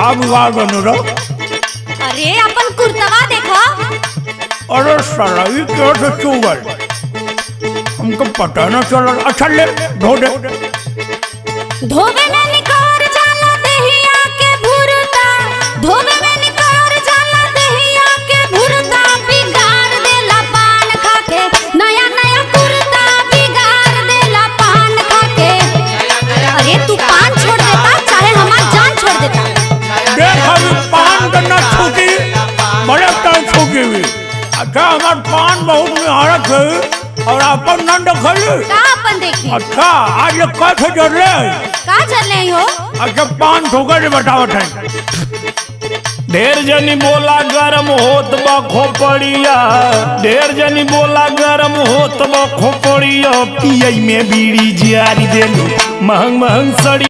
का विवाह बनो रो? अरे अपन कुर्तवा देखो। अरे साला ये क्यों से चुगल? हमको पता न चला। अच्छा ले धो दे। धोबे में निकोर जाला देहिया के भुरता, धोबे में निकोर जाला देहिया के भुरता, बिगाड़ देला पान खाके नया नया कुर्ता, बिगाड़ देला पान खाके। अरे तू पान छोड़ देता चाहे हमार जान छोड़ देता। देख अभी पान का न छूटी, बड़े टाइम छूटी हुई। अच्छा हमार पान बहुत निहारत है और अपन न देखली। का अपन देखी? अच्छा आज ये कैसे जर ले? का चल रही हो? अच्छा पान ठोकर के बतावत है। ढेर जनी बोला गरम होत बा खोपड़िया, ढेर जनी बोला गरम होत बा खोपड़िया, पियई में बीड़ी जारी देलू महंग महंग सड़ी।